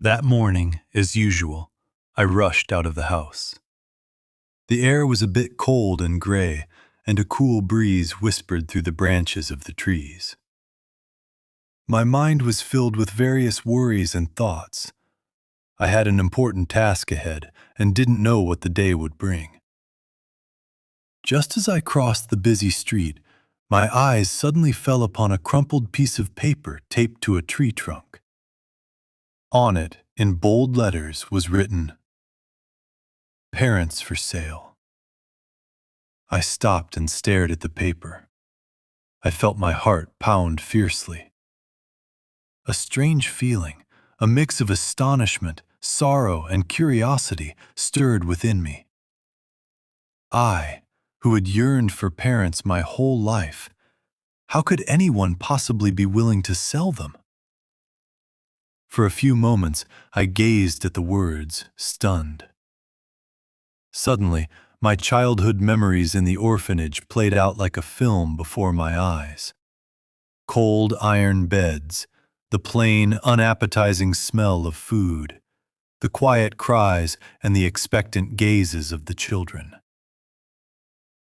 That morning, as usual, I rushed out of the house. The air was a bit cold and gray, and a cool breeze whispered through the branches of the trees. My mind was filled with various worries and thoughts. I had an important task ahead and didn't know what the day would bring. Just as I crossed the busy street, my eyes suddenly fell upon a crumpled piece of paper taped to a tree trunk. On it, in bold letters, was written, "Parents for sale." I stopped and stared at the paper. I felt my heart pound fiercely. A strange feeling, a mix of astonishment, sorrow, and curiosity, stirred within me. I, who had yearned for parents my whole life, how could anyone possibly be willing to sell them? For a few moments, I gazed at the words, stunned. Suddenly, my childhood memories in the orphanage played out like a film before my eyes. Cold iron beds, the plain, unappetizing smell of food, the quiet cries and the expectant gazes of the children.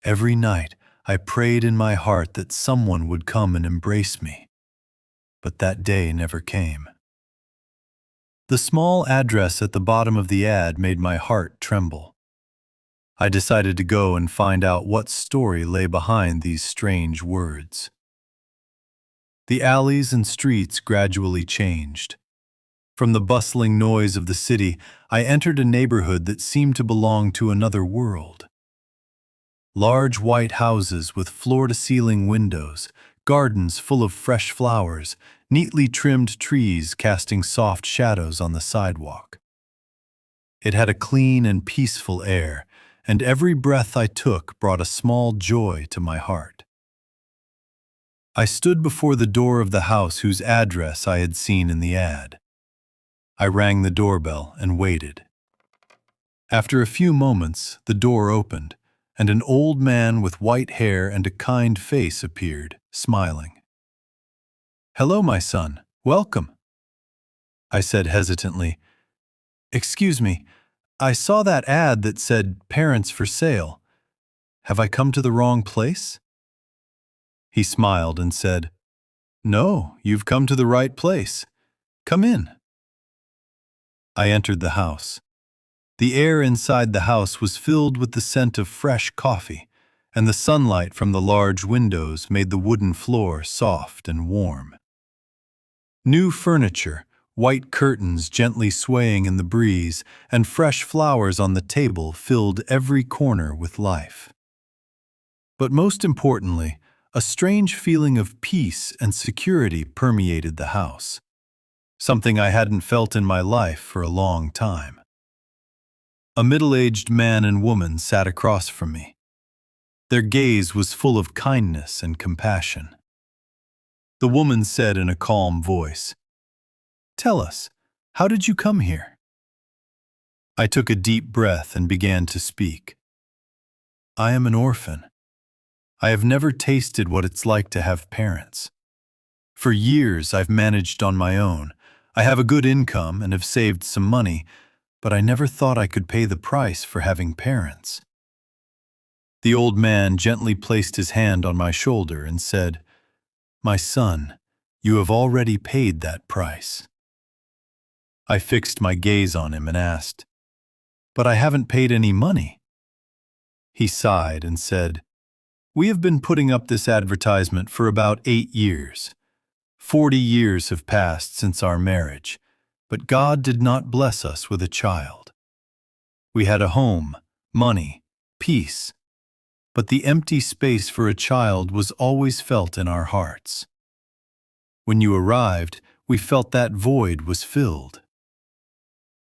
Every night, I prayed in my heart that someone would come and embrace me. But that day never came. The small address at the bottom of the ad made my heart tremble. I decided to go and find out what story lay behind these strange words. The alleys and streets gradually changed. From the bustling noise of the city, I entered a neighborhood that seemed to belong to another world. Large white houses with floor-to-ceiling windows, gardens full of fresh flowers, neatly trimmed trees casting soft shadows on the sidewalk. It had a clean and peaceful air, and every breath I took brought a small joy to my heart. I stood before the door of the house whose address I had seen in the ad. I rang the doorbell and waited. After a few moments, the door opened, and an old man with white hair and a kind face appeared, smiling. "Hello, my son. Welcome," I said hesitantly. "Excuse me, I saw that ad that said parents for sale. Have I come to the wrong place?" He smiled and said, "No, you've come to the right place. Come in." I entered the house. The air inside the house was filled with the scent of fresh coffee, and the sunlight from the large windows made the wooden floor soft and warm. New furniture, white curtains gently swaying in the breeze, and fresh flowers on the table filled every corner with life. But most importantly, a strange feeling of peace and security permeated the house, something I hadn't felt in my life for a long time. A middle-aged man and woman sat across from me. Their gaze was full of kindness and compassion. The woman said in a calm voice, "Tell us, how did you come here?" I took a deep breath and began to speak. "I am an orphan. I have never tasted what it's like to have parents. For years I've managed on my own. I have a good income and have saved some money, but I never thought I could pay the price for having parents." The old man gently placed his hand on my shoulder and said, "My son, you have already paid that price." I fixed my gaze on him and asked, "But I haven't paid any money." He sighed and said, "We have been putting up this advertisement for about 8 years. 40 years have passed since our marriage, but God did not bless us with a child. We had a home, money, peace, but the empty space for a child was always felt in our hearts. When you arrived, we felt that void was filled."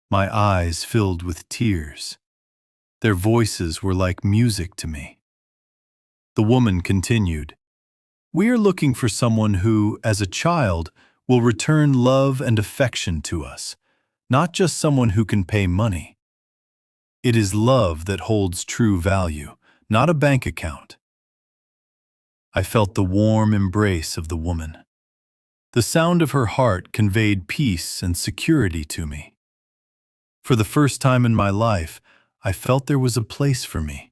My eyes filled with tears. Their voices were like music to me. The woman continued, "We are looking for someone who, as a child, will return love and affection to us, not just someone who can pay money. It is love that holds true value, not a bank account." I felt the warm embrace of the woman. The sound of her heart conveyed peace and security to me. For the first time in my life, I felt there was a place for me,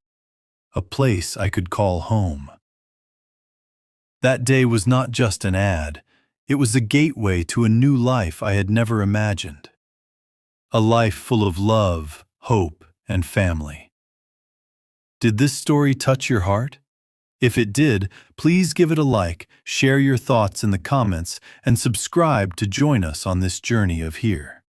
a place I could call home. That day was not just an ad, it was a gateway to a new life I had never imagined. A life full of love, hope, and family. Did this story touch your heart? If it did, please give it a like, share your thoughts in the comments, and subscribe to join us on this journey of here.